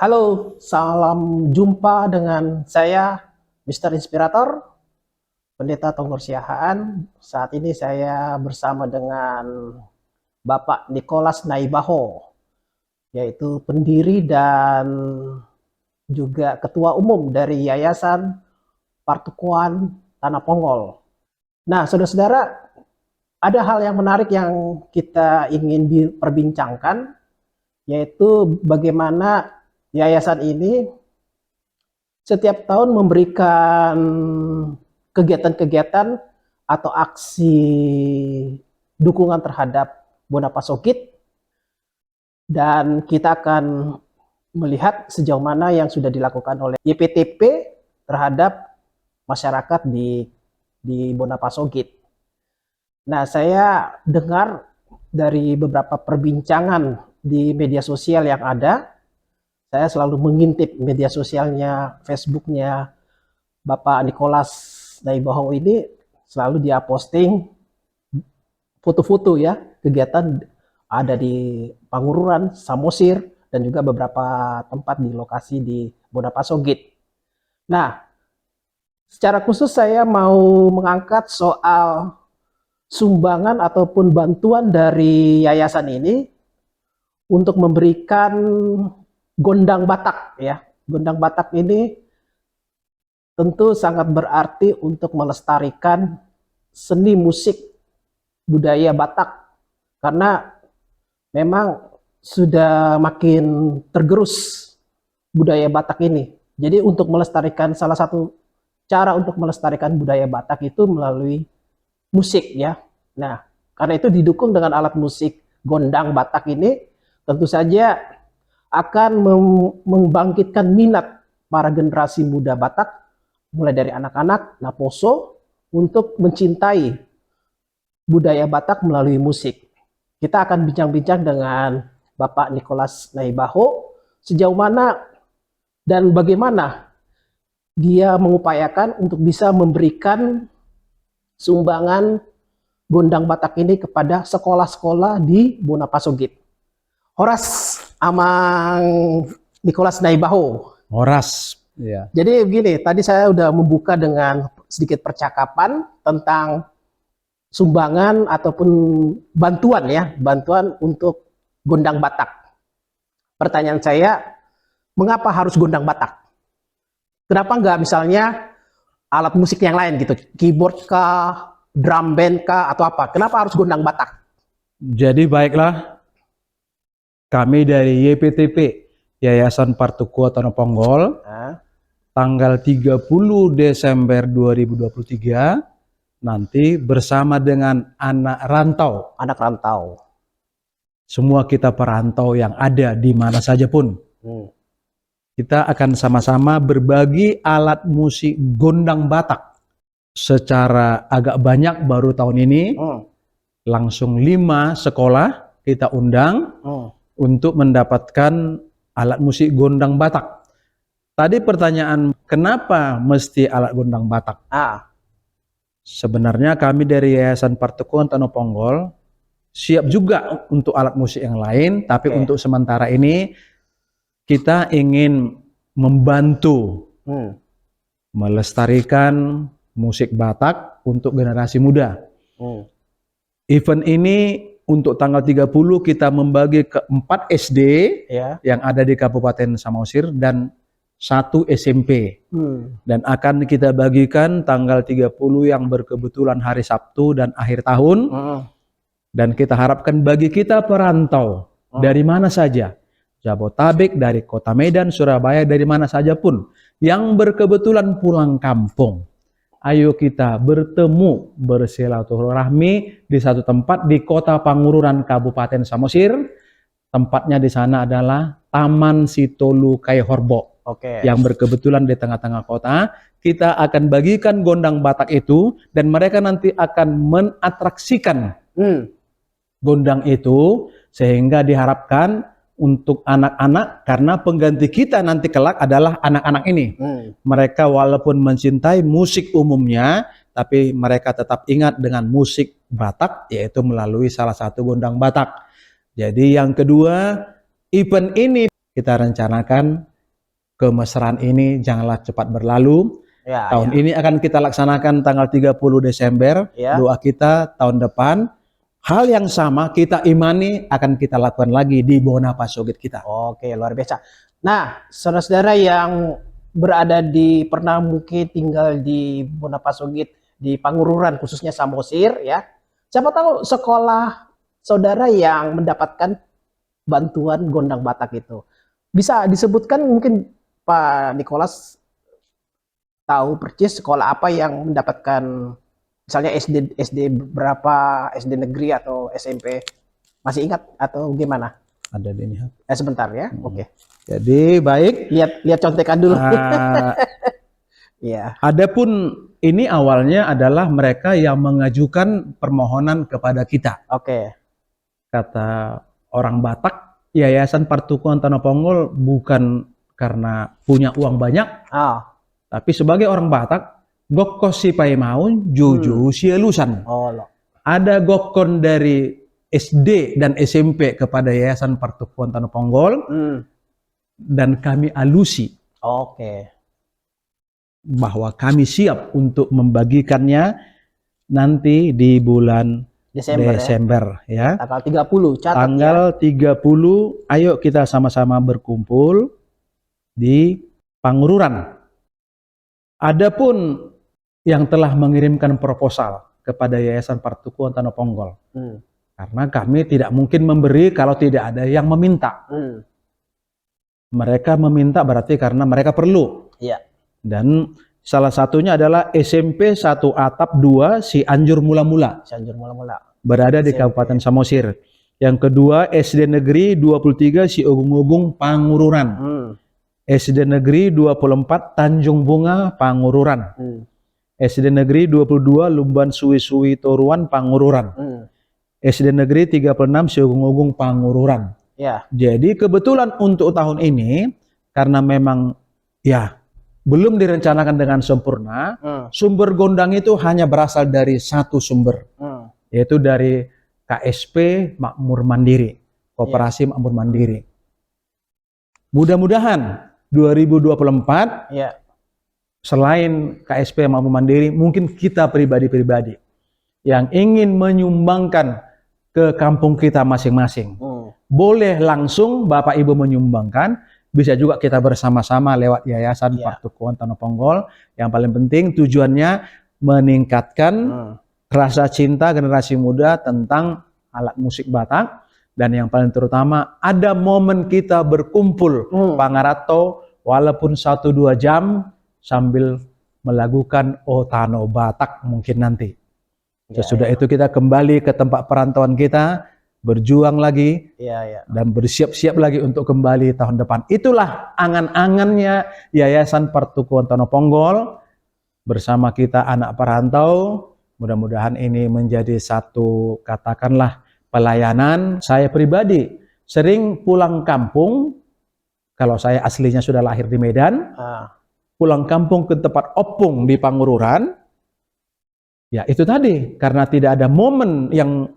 Halo, salam jumpa dengan saya, Mr. Inspirator, Pendeta Tonggor Siahaan. Saat ini saya bersama dengan Bapak Nicholas Naibaho, yaitu pendiri dan juga Ketua Umum dari Yayasan Partukuan Tanah Pongol. Nah, saudara-saudara, ada hal yang menarik yang kita ingin perbincangkan, yaitu bagaimana yayasan ini setiap tahun memberikan kegiatan-kegiatan atau aksi dukungan terhadap Bonapasogit, dan kita akan melihat sejauh mana yang sudah dilakukan oleh YPTP terhadap masyarakat di Bonapasogit. Nah, saya dengar dari beberapa perbincangan di media sosial yang ada, saya selalu mengintip media sosialnya, Facebooknya Bapak Nicholas Naibaho ini, selalu dia posting foto-foto ya, kegiatan ada di Pangururan, Samosir, dan juga beberapa tempat di lokasi di Bonapasogit. Nah, secara khusus saya mau mengangkat soal sumbangan ataupun bantuan dari yayasan ini untuk memberikan gondang Batak ya. Gondang Batak ini tentu sangat berarti untuk melestarikan seni musik budaya Batak, karena memang sudah makin tergerus budaya Batak ini. Jadi untuk melestarikan, salah satu cara untuk melestarikan budaya Batak itu melalui musik ya. Nah, karena itu didukung dengan alat musik gondang Batak ini, tentu saja akan membangkitkan minat para generasi muda Batak, mulai dari anak-anak, Naposo, untuk mencintai budaya Batak melalui musik. Kita akan bincang-bincang dengan Bapak Nicholas Naibaho, sejauh mana dan bagaimana dia mengupayakan untuk bisa memberikan sumbangan gondang Batak ini kepada sekolah-sekolah di Bonapasogit. Horas Amang Nicholas Naibaho. Horas, ya. Jadi begini, tadi saya udah membuka dengan sedikit percakapan tentang sumbangan ataupun bantuan ya, bantuan untuk gondang Batak. Pertanyaan saya, mengapa harus gondang Batak? Kenapa nggak misalnya alat musik yang lain gitu, keyboard kah, drum band kah, atau apa? Kenapa harus gondang Batak? Jadi baiklah, kami dari YPTP, Yayasan Partukuan Tanah Pongol, tanggal 30 Desember 2023, nanti bersama dengan anak rantau. Anak rantau. Semua kita perantau yang ada di mana saja pun. Kita akan sama-sama berbagi alat musik gondang Batak. Secara agak banyak baru tahun ini, langsung 5 sekolah kita undang untuk mendapatkan alat musik gondang Batak. Tadi pertanyaan, kenapa mesti alat gondang Batak? Sebenarnya kami dari Yayasan Partukuan Tanah Pongol siap juga untuk alat musik yang lain, tapi untuk sementara ini kita ingin membantu melestarikan musik Batak untuk generasi muda. Event ini untuk tanggal 30 kita membagi ke 4 SD yang ada di Kabupaten Samosir dan 1 SMP. Dan akan kita bagikan tanggal 30 yang berkebetulan hari Sabtu dan akhir tahun. Dan kita harapkan bagi kita perantau dari mana saja, Jabotabek, dari Kota Medan, Surabaya, dari mana saja pun yang berkebetulan pulang kampung, ayo kita bertemu, bersilaturahmi di satu tempat di Kota Pangururan, Kabupaten Samosir. Tempatnya di sana adalah Taman Sitolu Kaihorbo, yang berkebetulan di tengah-tengah kota. Kita akan bagikan gondang Batak itu, dan mereka nanti akan menatraksikan gondang itu, sehingga diharapkan untuk anak-anak, karena pengganti kita nanti kelak adalah anak-anak ini. Mereka walaupun mencintai musik umumnya, tapi mereka tetap ingat dengan musik Batak, yaitu melalui salah satu gondang Batak. Jadi yang kedua, event ini kita rencanakan kemesraan ini janganlah cepat berlalu. Ya, Tahun ini akan kita laksanakan tanggal 30 Desember. Ya. Doa kita tahun depan hal yang sama kita imani akan kita lakukan lagi di Bonapasogit kita. Oke, luar biasa. Nah, saudara-saudara yang pernah mungkin tinggal di Bonapasogit, di Pangururan khususnya Samosir ya. Siapa tahu sekolah saudara yang mendapatkan bantuan gondang Batak itu. Bisa disebutkan mungkin Pak Nikolas tahu persis sekolah apa yang mendapatkan misalnya SD berapa, SD negeri atau SMP, masih ingat atau gimana? Ada di ini. Sebentar ya. Oke. Jadi baik. Lihat contekan dulu. Ya. Adapun ini awalnya adalah mereka yang mengajukan permohonan kepada kita. Oke. Kata orang Batak, Yayasan Partukuan Tanah Ponggol bukan karena punya uang banyak, tapi sebagai orang Batak, gokko si paimaun juju si elusan. Ada gokon dari SD dan SMP kepada Yayasan Partukuan Tanah Ponggol, dan kami alusi. Bahwa kami siap untuk membagikannya nanti di bulan Desember ya. Tanggal 30, catat tanggal ya. 30, ayo kita sama-sama berkumpul di Pangururan. Adapun yang telah mengirimkan proposal kepada Yayasan Partukuan Tanah Ponggol, karena kami tidak mungkin memberi kalau tidak ada yang meminta. Mereka meminta berarti karena mereka perlu. Dan salah satunya adalah SMP 1 Atap 2 Cianjur Mula-Mula. Berada di Kabupaten Samosir. Yang kedua SD Negeri 23 Ogung-Ogung Pangururan. SD Negeri 24 Tanjung Bunga Pangururan. SD Negeri 22 Lumban Suwi-Suwi Toruan Pangururan. SD Negeri 36 Ogung-Ogung Pangururan. Jadi kebetulan untuk tahun ini karena memang ya belum direncanakan dengan sempurna, sumber gondang itu hanya berasal dari satu sumber, yaitu dari KSP Makmur Mandiri, Koperasi Makmur Mandiri. Mudah-mudahan 2024, selain KSP Makmur Mandiri, mungkin kita pribadi-pribadi yang ingin menyumbangkan ke kampung kita masing-masing. Boleh langsung Bapak Ibu menyumbangkan, bisa juga kita bersama-sama lewat Yayasan Partukuan Tanah Ponggol. Yang paling penting tujuannya meningkatkan rasa cinta generasi muda tentang alat musik Batak. Dan yang paling terutama ada momen kita berkumpul Pangarato walaupun 1-2 jam sambil melakukan Otano Batak mungkin nanti. Sesudah itu kita kembali ke tempat perantauan kita, berjuang lagi, dan bersiap-siap lagi untuk kembali tahun depan. Itulah angan-angannya Yayasan Partukuan Tanah Ponggol bersama kita anak perantau. Mudah-mudahan ini menjadi satu, katakanlah, pelayanan. Saya pribadi sering pulang kampung, kalau saya aslinya sudah lahir di Medan, pulang kampung ke tempat opung di Pangururan, ya itu tadi, karena tidak ada momen yang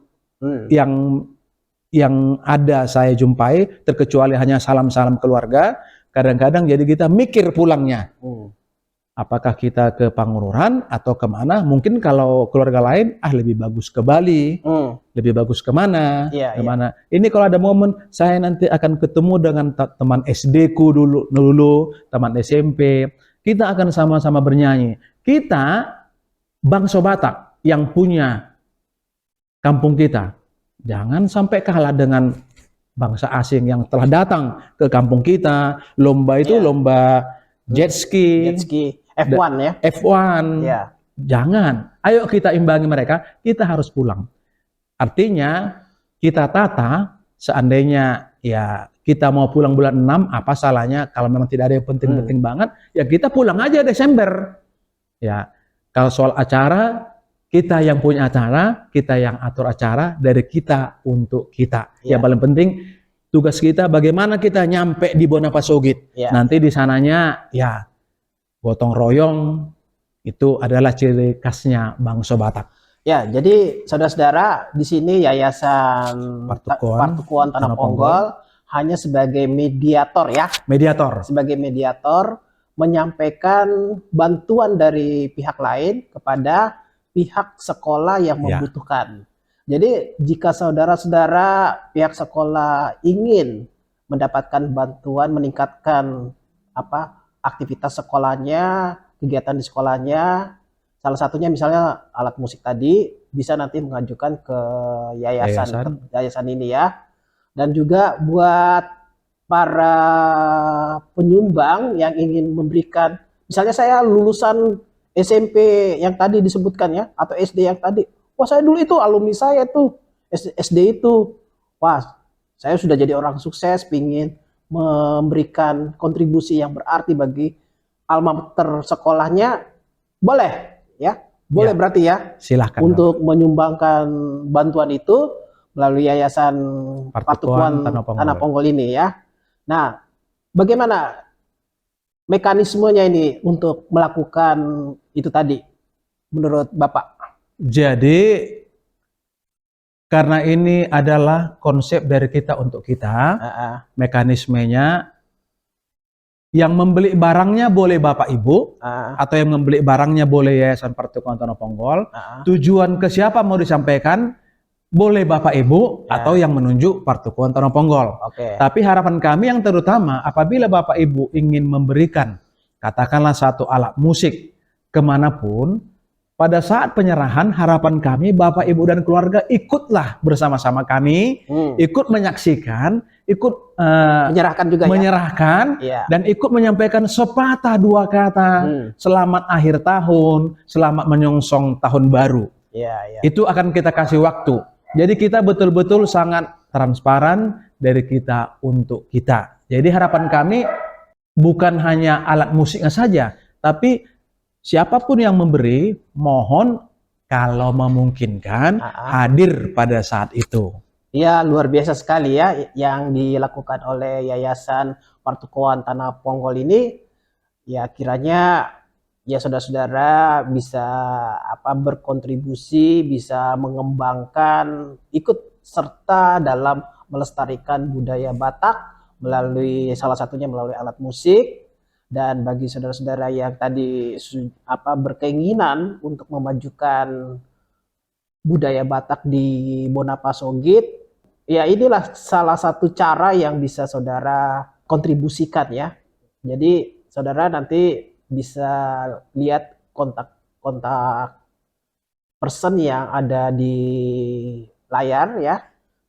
ada saya jumpai, terkecuali hanya salam-salam keluarga. Kadang-kadang jadi kita mikir pulangnya. Apakah kita ke Pangururan atau kemana? Mungkin kalau keluarga lain, lebih bagus ke Bali, lebih bagus kemana? Kemana? Ini kalau ada momen, saya nanti akan ketemu dengan teman SD ku dulu, teman SMP. Kita akan sama-sama bernyanyi. Kita, bangsa Batak yang punya kampung kita, jangan sampai kalah dengan bangsa asing yang telah datang ke kampung kita. Lomba itu lomba jet ski, F1 ya. F1. Jangan. Ayo kita imbangi mereka, kita harus pulang. Artinya kita tata, seandainya ya kita mau pulang bulan 6, apa salahnya kalau memang tidak ada yang penting-penting banget, ya kita pulang aja Desember. Ya, kalau soal acara, kita yang punya acara, kita yang atur acara, dari kita untuk kita. Yang paling penting tugas kita bagaimana kita nyampe di Bonapasogit. Nanti di sananya ya gotong royong, itu adalah ciri khasnya bangsa Batak. Ya, jadi saudara-saudara, di sini Yayasan Partukuan Tanah Ponggol hanya sebagai mediator ya. Mediator. Sebagai mediator menyampaikan bantuan dari pihak lain kepada pihak sekolah yang membutuhkan. Jadi jika saudara-saudara pihak sekolah ingin mendapatkan bantuan, meningkatkan aktivitas sekolahnya, kegiatan di sekolahnya, salah satunya misalnya alat musik tadi, bisa nanti mengajukan ke yayasan ini ya. Dan juga buat para penyumbang yang ingin memberikan, misalnya saya lulusan SMP yang tadi disebutkan ya, atau SD yang tadi, wah saya dulu itu alumni saya tuh, SD itu, wah saya sudah jadi orang sukses, pingin memberikan kontribusi yang berarti bagi alma mater sekolahnya, boleh ya, boleh berarti ya, silahkan untuk menyumbangkan bantuan itu melalui Yayasan Partukuan Tanah Ponggol ini ya. Nah, bagaimana mekanismenya ini untuk melakukan itu tadi menurut Bapak? Jadi karena ini adalah konsep dari kita untuk kita, mekanismenya yang membeli barangnya boleh Bapak Ibu, atau yang membeli barangnya boleh Yayasan Partukuan Tanah Ponggol. Tujuan ke siapa mau disampaikan boleh Bapak Ibu atau yang menunjuk Partukuan Tanah Ponggol. Tapi harapan kami yang terutama, apabila Bapak Ibu ingin memberikan katakanlah satu alat musik kemanapun, pada saat penyerahan harapan kami Bapak Ibu dan keluarga ikutlah bersama-sama kami, ikut menyaksikan, ikut menyerahkan juga dan ikut menyampaikan sepatah dua kata selamat akhir tahun, selamat menyongsong tahun baru. Itu akan kita kasih waktu. Jadi kita betul-betul sangat transparan dari kita untuk kita. Jadi harapan kami bukan hanya alat musiknya saja, tapi siapapun yang memberi, mohon kalau memungkinkan hadir pada saat itu. Ya, luar biasa sekali ya yang dilakukan oleh Yayasan Partukuan Tanah Ponggol ini. Ya kiranya ya saudara-saudara bisa berkontribusi, bisa mengembangkan, ikut serta dalam melestarikan budaya Batak melalui salah satunya melalui alat musik. Dan bagi saudara-saudara yang tadi berkeinginan untuk memajukan budaya Batak di Bonapasogit, ya inilah salah satu cara yang bisa saudara kontribusikan ya. Jadi saudara nanti bisa lihat kontak person yang ada di layar ya.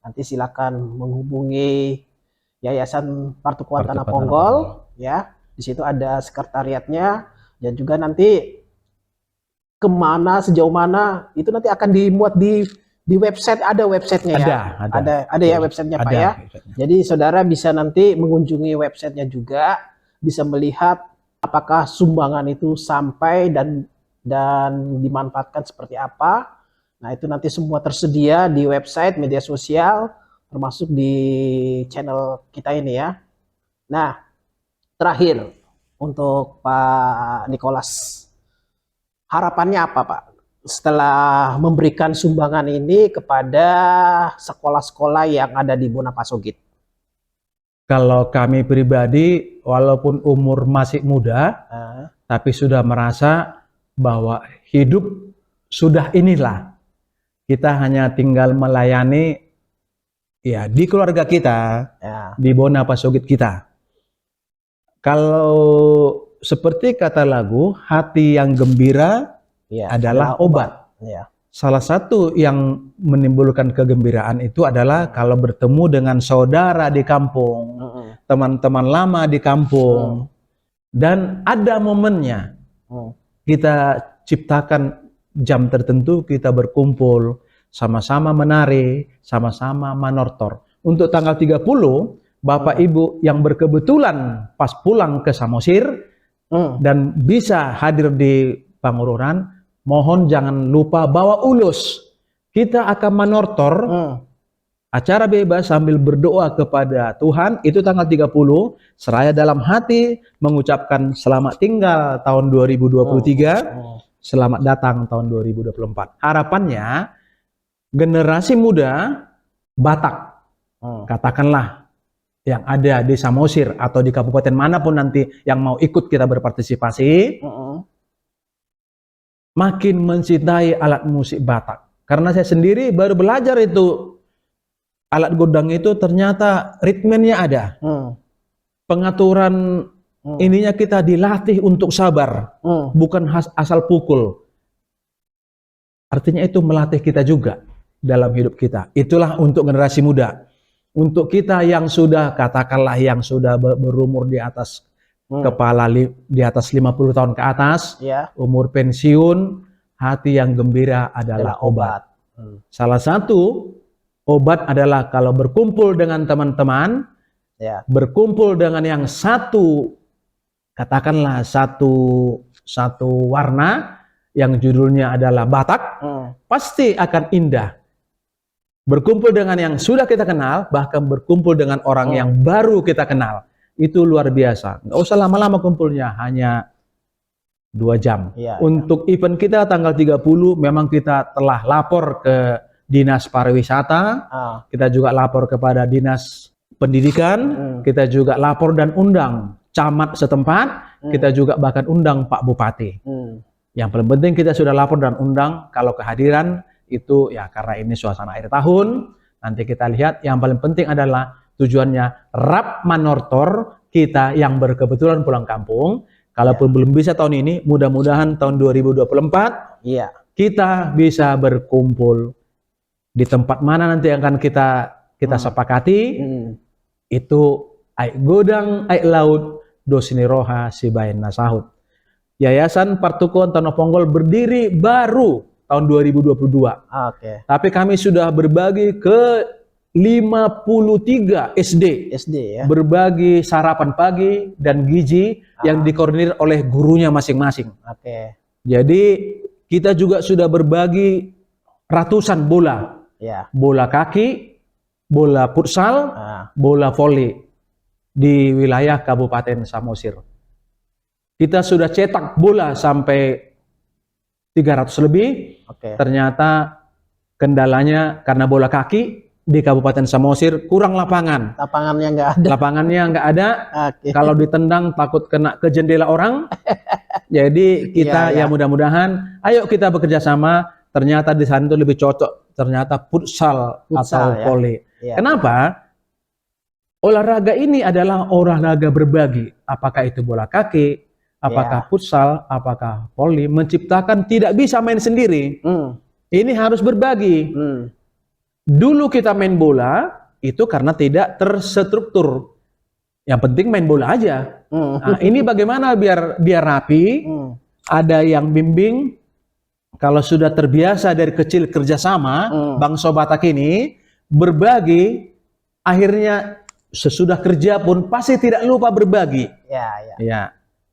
Nanti silakan menghubungi Yayasan Partukuan Tanah Ponggol ya. Di situ ada sekretariatnya, dan juga nanti kemana, sejauh mana itu nanti akan dimuat di website, ada websitenya ya. Ada ya websitenya Pak ya. Jadi saudara bisa nanti mengunjungi websitenya juga, bisa melihat apakah sumbangan itu sampai dan dimanfaatkan seperti apa. Nah itu nanti semua tersedia di website, media sosial, termasuk di channel kita ini ya. Nah terakhir untuk Pak Nicholas, harapannya apa Pak setelah memberikan sumbangan ini kepada sekolah-sekolah yang ada di Bonapasogit? Kalau kami pribadi, walaupun umur masih muda, tapi sudah merasa bahwa hidup sudah inilah. Kita hanya tinggal melayani ya di keluarga kita, di Bonapasogit kita. Kalau seperti kata lagu, hati yang gembira adalah obat. Salah satu yang menimbulkan kegembiraan itu adalah kalau bertemu dengan saudara di kampung, teman-teman lama di kampung, dan ada momennya. Kita ciptakan jam tertentu, kita berkumpul, sama-sama menari, sama-sama manortor. Untuk tanggal 30, Bapak Ibu yang berkebetulan pas pulang ke Samosir dan bisa hadir di Pangururan, mohon jangan lupa bawa ulus. Kita akan manortor acara bebas sambil berdoa kepada Tuhan. Itu tanggal 30, seraya dalam hati mengucapkan selamat tinggal tahun 2023, selamat datang tahun 2024. Harapannya generasi muda Batak, katakanlah yang ada di Samosir atau di kabupaten manapun nanti yang mau ikut kita berpartisipasi, makin mencintai alat musik Batak. Karena saya sendiri baru belajar itu, alat gondang itu ternyata ritmennya ada. Pengaturan ininya kita dilatih untuk sabar, bukan asal pukul. Artinya itu melatih kita juga dalam hidup kita. Itulah untuk generasi muda. Untuk kita yang sudah, katakanlah yang sudah berumur di atas kepala, di atas 50 tahun ke atas, umur pensiun, hati yang gembira adalah obat. Salah satu obat adalah kalau berkumpul dengan teman-teman, berkumpul dengan yang satu, katakanlah satu warna, yang judulnya adalah Batak, pasti akan indah. Berkumpul dengan yang sudah kita kenal, bahkan berkumpul dengan orang yang baru kita kenal, itu luar biasa. Nggak usah lama-lama kumpulnya, hanya 2 jam. Untuk event kita tanggal 30, memang kita telah lapor ke Dinas Pariwisata, kita juga lapor kepada Dinas Pendidikan, kita juga lapor dan undang camat setempat, kita juga bahkan undang Pak Bupati. Yang paling penting kita sudah lapor dan undang, kalau kehadiran itu ya karena ini suasana akhir tahun, nanti kita lihat. Yang paling penting adalah tujuannya Rap Manortor kita yang berkebetulan pulang kampung. Kalaupun belum bisa tahun ini, mudah-mudahan tahun 2024 kita bisa berkumpul di tempat mana nanti akan kita sepakati. Itu Aik Godang, Aik Laut, Dosini Roha, Sibain Nasahut. Yayasan Partukon Tanah Ponggol berdiri baru tahun 2022. Tapi kami sudah berbagi ke 53 SD ya. Berbagi sarapan pagi dan gizi yang dikoordinir oleh gurunya masing-masing. Jadi kita juga sudah berbagi ratusan bola. Bola kaki, bola futsal, bola voli di wilayah Kabupaten Samosir. Kita sudah cetak bola sampai 300 lebih. Ternyata kendalanya karena bola kaki di Kabupaten Samosir kurang lapangan. Lapangannya nggak ada. Kalau ditendang takut kena ke jendela orang. Jadi kita ya mudah-mudahan, ayo kita bekerja sama. Ternyata di sana itu lebih cocok. Ternyata futsal atau voli. Kenapa? Olahraga ini adalah olahraga berbagi. Apakah itu bola kaki, apakah futsal, apakah voli, menciptakan tidak bisa main sendiri. Ini harus berbagi. Dulu kita main bola itu karena tidak terstruktur. Yang penting main bola aja. Nah, ini bagaimana biar rapi, ada yang bimbing. Kalau sudah terbiasa dari kecil kerjasama, bangsa Batak ini berbagi, akhirnya sesudah kerja pun pasti tidak lupa berbagi.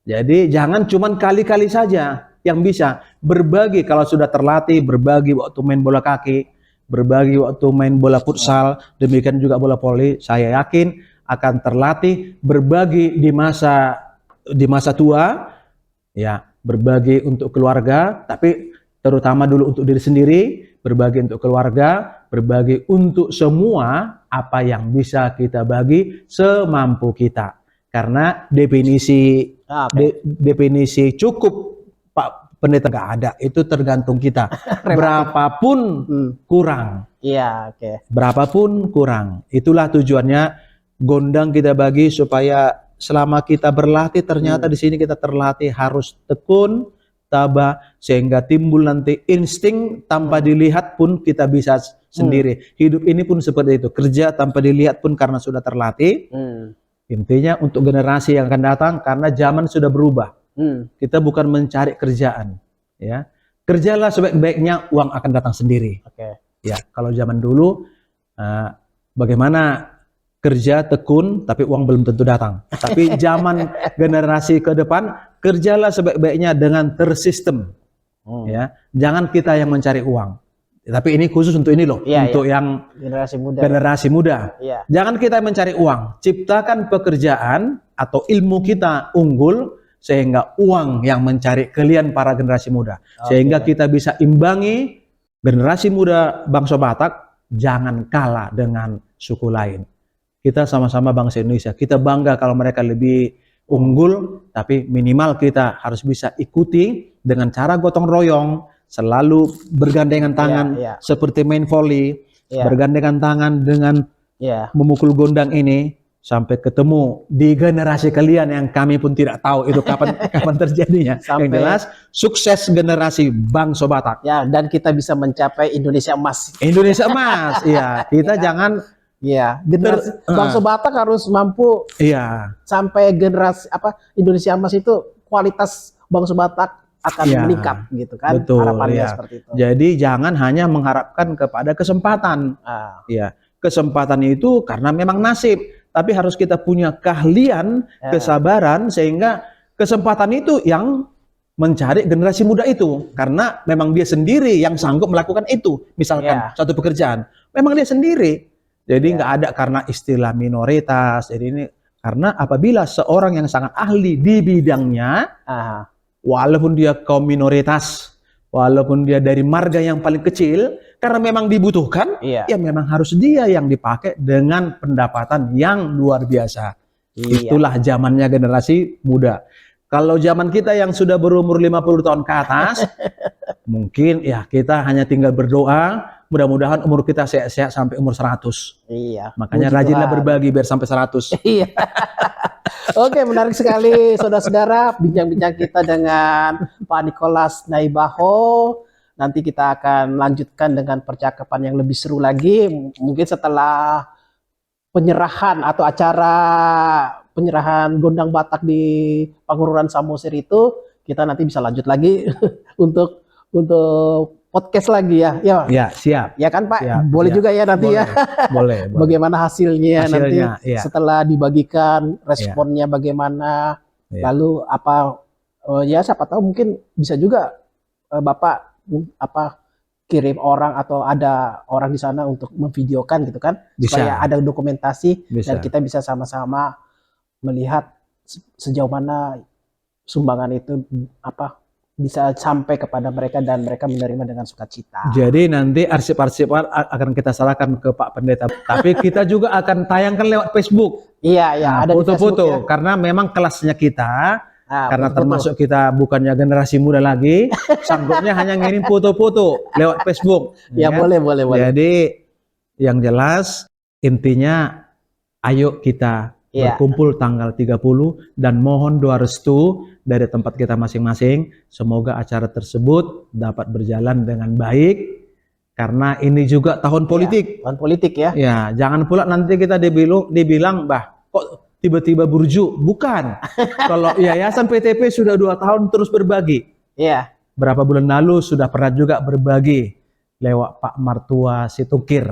Jadi jangan cuman kali-kali saja yang bisa berbagi. Kalau sudah terlatih berbagi waktu main bola kaki, berbagi waktu main bola futsal, demikian juga bola voli, saya yakin akan terlatih berbagi di masa tua, ya, berbagi untuk keluarga, tapi terutama dulu untuk diri sendiri, berbagi untuk keluarga, berbagi untuk semua apa yang bisa kita bagi semampu kita. Karena definisi cukup Pak Pendeta nggak ada, itu tergantung kita. Berapapun kurang. Berapapun kurang. Itulah tujuannya gondang kita bagi supaya selama kita berlatih ternyata di sini kita terlatih harus tekun, tabah, sehingga timbul nanti insting tanpa dilihat pun kita bisa sendiri. Hidup ini pun seperti itu, kerja tanpa dilihat pun karena sudah terlatih. Intinya untuk generasi yang akan datang, karena zaman sudah berubah. Kita bukan mencari kerjaan, ya. Kerjalah sebaik-baiknya, uang akan datang sendiri. Ya, kalau zaman dulu bagaimana kerja tekun tapi uang belum tentu datang. Tapi zaman generasi ke depan, kerjalah sebaik-baiknya dengan tersistem. Ya, jangan kita yang mencari uang. Tapi ini khusus untuk ini loh, untuk yang generasi muda. Jangan kita mencari uang, ciptakan pekerjaan atau ilmu kita unggul sehingga uang yang mencari kalian para generasi muda. Sehingga kita bisa imbangi generasi muda bangsa Batak, jangan kalah dengan suku lain. kita sama-sama bangsa Indonesia. Kita bangga kalau mereka lebih unggul, tapi minimal kita harus bisa ikuti dengan cara gotong royong, selalu bergandengan tangan seperti main volley, bergandengan tangan dengan memukul gondang ini sampai ketemu di generasi kalian yang kami pun tidak tahu itu kapan terjadinya. Yang jelas sukses generasi Bangsa Batak. Ya, dan kita bisa mencapai Indonesia emas. Indonesia emas, iya. Kita jangan generasi Bangsa Batak harus mampu sampai generasi Indonesia emas itu kualitas Bangsa Batak akan meningkat gitu kan. Betul, harapannya seperti itu. Jadi jangan hanya mengharapkan kepada kesempatan. Kesempatan itu karena memang nasib, tapi harus kita punya keahlian, kesabaran sehingga kesempatan itu yang mencari generasi muda itu karena memang dia sendiri yang sanggup melakukan itu. Misalkan satu pekerjaan, memang dia sendiri. Jadi nggak ada karena istilah minoritas. Jadi ini karena apabila seorang yang sangat ahli di bidangnya, walaupun dia kaum minoritas, walaupun dia dari marga yang paling kecil, karena memang dibutuhkan, ya memang harus dia yang dipakai dengan pendapatan yang luar biasa. Itulah zamannya generasi muda. Kalau zaman kita yang sudah berumur 50 tahun ke atas, mungkin ya kita hanya tinggal berdoa, mudah-mudahan umur kita sehat-sehat sampai umur 100. Makanya rajinlah berbagi biar sampai 100. Oke, menarik sekali saudara-saudara bincang-bincang kita dengan Pak Nicholas Naibaho. Nanti kita akan lanjutkan dengan percakapan yang lebih seru lagi. Mungkin setelah penyerahan atau acara penyerahan gondang Batak di Pangururan Samosir itu, kita nanti bisa lanjut lagi untuk podcast lagi ya. Ya, siap. Ya kan Pak? Siap, boleh siap. juga ya nanti boleh, ya. Boleh. Bagaimana hasilnya nanti setelah setelah dibagikan, responnya bagaimana. Lalu apa siapa tahu mungkin bisa juga Bapak kirim orang atau ada orang di sana untuk memvideokan gitu kan, supaya ada dokumentasi dan kita bisa sama-sama melihat sejauh mana sumbangan itu bisa sampai kepada mereka dan mereka menerima dengan sukacita. Jadi nanti arsip-arsip akan kita salahkan ke Pak Pendeta, tapi kita juga akan tayangkan lewat Facebook. Ada foto-foto karena memang kelasnya kita. Karena termasuk kita bukannya generasi muda lagi, sanggupnya hanya ngirim foto-foto lewat Facebook. Boleh. Jadi yang jelas intinya ayo kita berkumpul tanggal 30 dan mohon doa restu dari tempat kita masing-masing. Semoga acara tersebut dapat berjalan dengan baik karena ini juga tahun politik. Tahun politik ya. Jangan pula nanti kita dibilang kok tiba-tiba burju, bukan. Kalau Yayasan PTP sudah 2 tahun terus berbagi. Berapa bulan lalu sudah pernah juga berbagi lewat Pak Martua Situkir.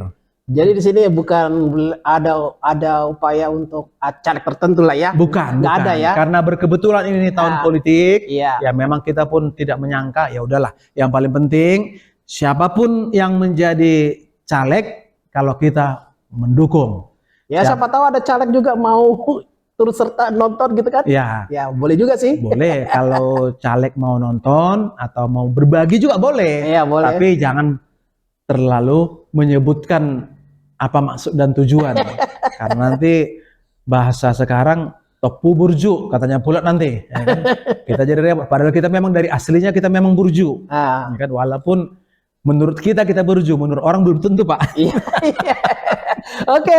Jadi di sini bukan ada upaya untuk caleg tertentu lah ya. Bukan. Nggak ada ya. Karena berkebetulan ini tahun politik. Ya memang kita pun tidak menyangka. Ya udahlah. Yang paling penting siapapun yang menjadi caleg, kalau kita mendukung. Siapa tahu ada caleg juga mau turut serta nonton gitu kan? Ya boleh juga sih. Boleh kalau caleg mau nonton atau mau berbagi juga boleh. Boleh. Tapi jangan terlalu menyebutkan apa maksud dan tujuan. Karena nanti bahasa sekarang topu burju katanya pula nanti. Ya kan? Kita jadi repot. Padahal kita memang dari aslinya kita memang burju. Ya kan? Walaupun menurut kita burju, menurut orang belum tentu Pak. Oke,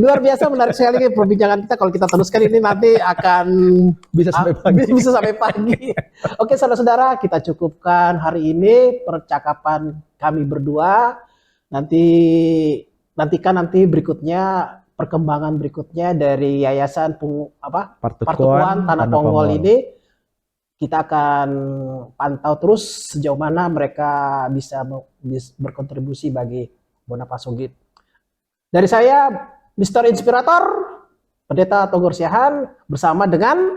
luar biasa menarik sekali perbincangan kita. Kalau kita teruskan ini nanti akan bisa sampai pagi. Oke, saudara-saudara, kita cukupkan hari ini percakapan kami berdua. Nantikan berikutnya perkembangan berikutnya dari Yayasan Partukuan Tanah Ponggol ini. Kita akan pantau terus sejauh mana mereka bisa berkontribusi bagi Bonapasugit. Dari saya, Mr. Inspirator, Pendeta Togur Siahaan, bersama dengan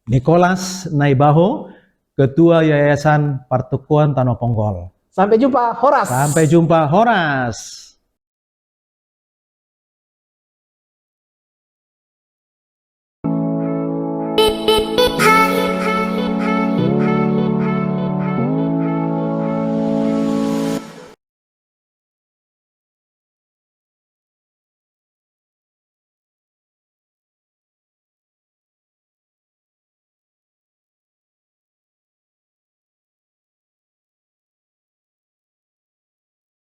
Nicholas Naibaho, Ketua Yayasan Partukuan Tanah Ponggol. Sampai jumpa, Horas. Sampai jumpa, Horas.